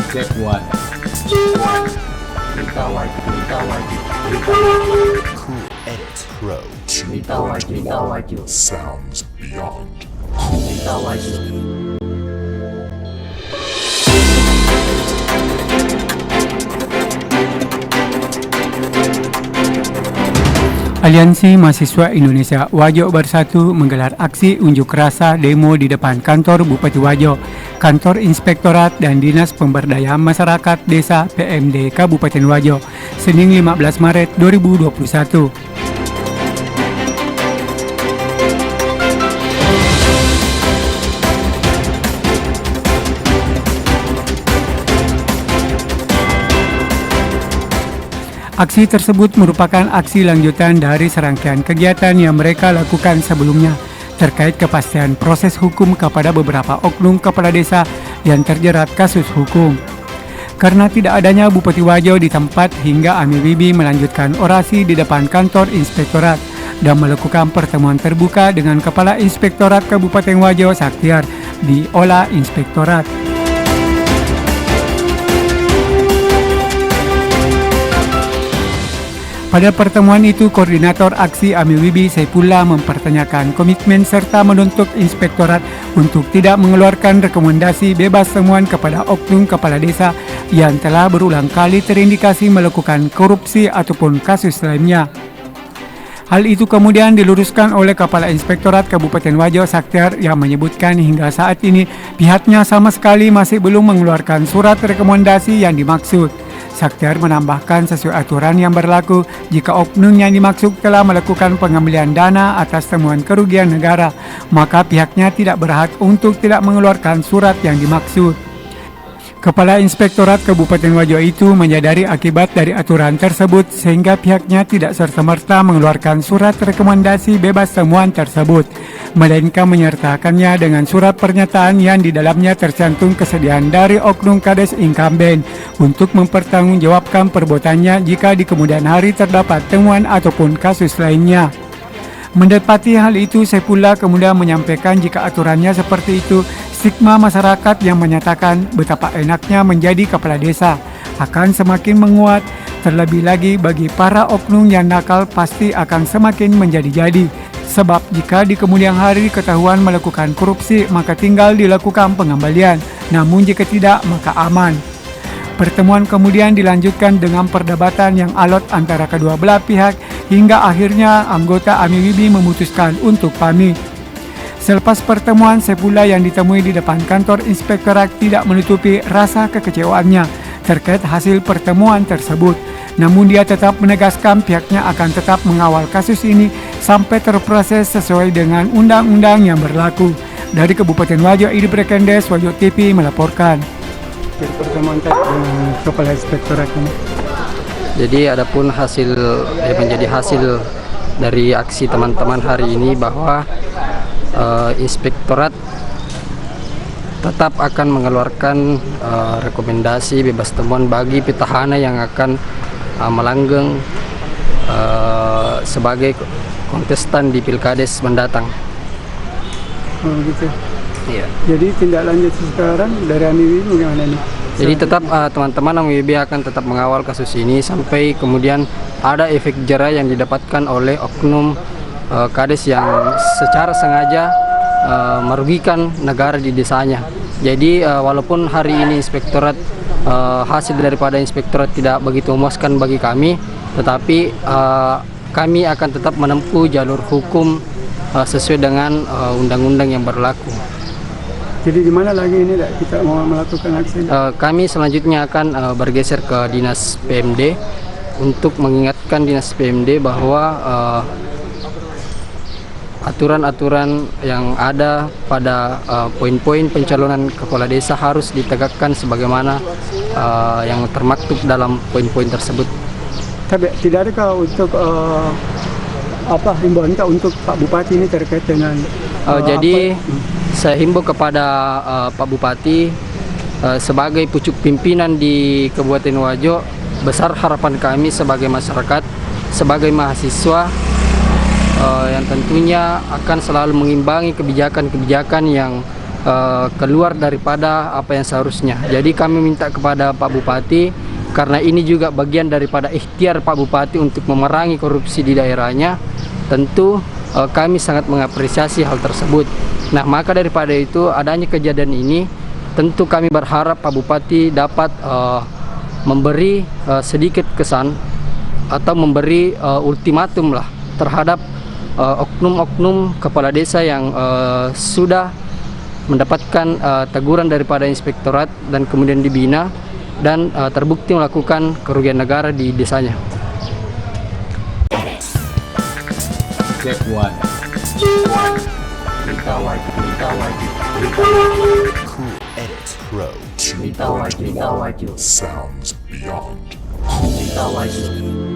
Sekuat. Cerita wajib. Cool Edit Pro. Cerita wajib. Sounds beyond. Cerita wajib. Aliansi Mahasiswa Indonesia Wajo Bersatu menggelar aksi unjuk rasa demo di depan kantor Bupati Wajo, kantor Inspektorat dan Dinas Pemberdayaan Masyarakat Desa PMD Kabupaten Wajo, Senin 15 Maret 2021. Aksi tersebut merupakan aksi lanjutan dari serangkaian kegiatan yang mereka lakukan sebelumnya terkait kepastian proses hukum kepada beberapa oknum kepala desa yang terjerat kasus hukum. Karena tidak adanya Bupati Wajo di tempat hingga Ami Bibi melanjutkan orasi di depan kantor Inspektorat dan melakukan pertemuan terbuka dengan Kepala Inspektorat Kabupaten Wajo Saktiar di Ola Inspektorat. Pada pertemuan itu, Koordinator Aksi Ami Wibi Saipullah mempertanyakan komitmen serta menuntut Inspektorat untuk tidak mengeluarkan rekomendasi bebas temuan kepada oknum kepala desa yang telah berulang kali terindikasi melakukan korupsi ataupun kasus lainnya. Hal itu kemudian diluruskan oleh Kepala Inspektorat Kabupaten Wajo Saktiar yang menyebutkan hingga saat ini pihaknya sama sekali masih belum mengeluarkan surat rekomendasi yang dimaksud. Saktiar menambahkan sesuai aturan yang berlaku, jika oknum yang dimaksud telah melakukan pengambilan dana atas temuan kerugian negara, maka pihaknya tidak berhak untuk tidak mengeluarkan surat yang dimaksud. Kepala Inspektorat Kabupaten Wajo itu menyadari akibat dari aturan tersebut sehingga pihaknya tidak serta-merta mengeluarkan surat rekomendasi bebas temuan tersebut, melainkan menyertakannya dengan surat pernyataan yang di dalamnya tercantum kesediaan dari oknum Kades incumbent untuk mempertanggungjawabkan perbuatannya jika di kemudian hari terdapat temuan ataupun kasus lainnya. Mendapati hal itu, Saipullah kemudian menyampaikan jika aturannya seperti itu, stigma masyarakat yang menyatakan betapa enaknya menjadi kepala desa akan semakin menguat, terlebih lagi bagi para oknum yang nakal pasti akan semakin menjadi-jadi. Sebab jika di kemudian hari ketahuan melakukan korupsi, maka tinggal dilakukan pengembalian, namun jika tidak, maka aman. Pertemuan kemudian dilanjutkan dengan perdebatan yang alot antara kedua belah pihak hingga akhirnya anggota Ami Wibi memutuskan untuk pamit. Selepas pertemuan, Saipullah yang ditemui di depan kantor Inspektorat tidak menutupi rasa kekecewaannya terkait hasil pertemuan tersebut. Namun dia tetap menegaskan pihaknya akan tetap mengawal kasus ini sampai terproses sesuai dengan undang-undang yang berlaku. Dari Kabupaten Wajo, Idi Brekendes, Wajo TV melaporkan. Pertemuan dengan Kepala Inspektorat ini. Jadi adapun hasil menjadi hasil dari aksi teman-teman hari ini bahwa Inspektorat tetap akan mengeluarkan rekomendasi bebas temuan bagi petahana yang akan melanggeng sebagai kontestan di Pilkades mendatang. Oh gitu. Iya. Jadi tindak lanjut sekarang dari Ami Wibi bagaimana nih? Jadi tetap teman-teman Ami Wibi akan tetap mengawal kasus ini sampai kemudian ada efek jera yang didapatkan oleh oknum Kades yang secara sengaja merugikan negara di desanya. Jadi walaupun hari ini Inspektorat hasil daripada Inspektorat tidak begitu memuaskan bagi kami, tetapi kami akan tetap menempuh jalur hukum sesuai dengan undang-undang yang berlaku. Jadi di mana lagi ini kita mau melakukan aksi? Kami selanjutnya akan bergeser ke Dinas PMD untuk mengingatkan Dinas PMD bahwa aturan-aturan yang ada pada poin-poin pencalonan kepala desa harus ditegakkan sebagaimana yang termaktub dalam poin-poin tersebut. Tapi tidak adakah untuk himbauan untuk Pak Bupati ini terkait dengan jadi saya himbau kepada Pak Bupati sebagai pucuk pimpinan di Kabupaten Wajo, besar harapan kami sebagai masyarakat, sebagai mahasiswa yang tentunya akan selalu mengimbangi kebijakan-kebijakan yang keluar daripada apa yang seharusnya. Jadi kami minta kepada Pak Bupati, karena ini juga bagian daripada ikhtiar Pak Bupati untuk memerangi korupsi di daerahnya, tentu kami sangat mengapresiasi hal tersebut. Nah, maka daripada itu, adanya kejadian ini, tentu kami berharap Pak Bupati dapat memberi sedikit kesan atau memberi ultimatum lah terhadap oknum-oknum kepala desa yang sudah mendapatkan teguran daripada inspektorat dan kemudian dibina dan terbukti melakukan kerugian negara di desanya. Check one. Berita wajib. Edit Pro. Berita wajib. Sounds beyond. Berita wajib.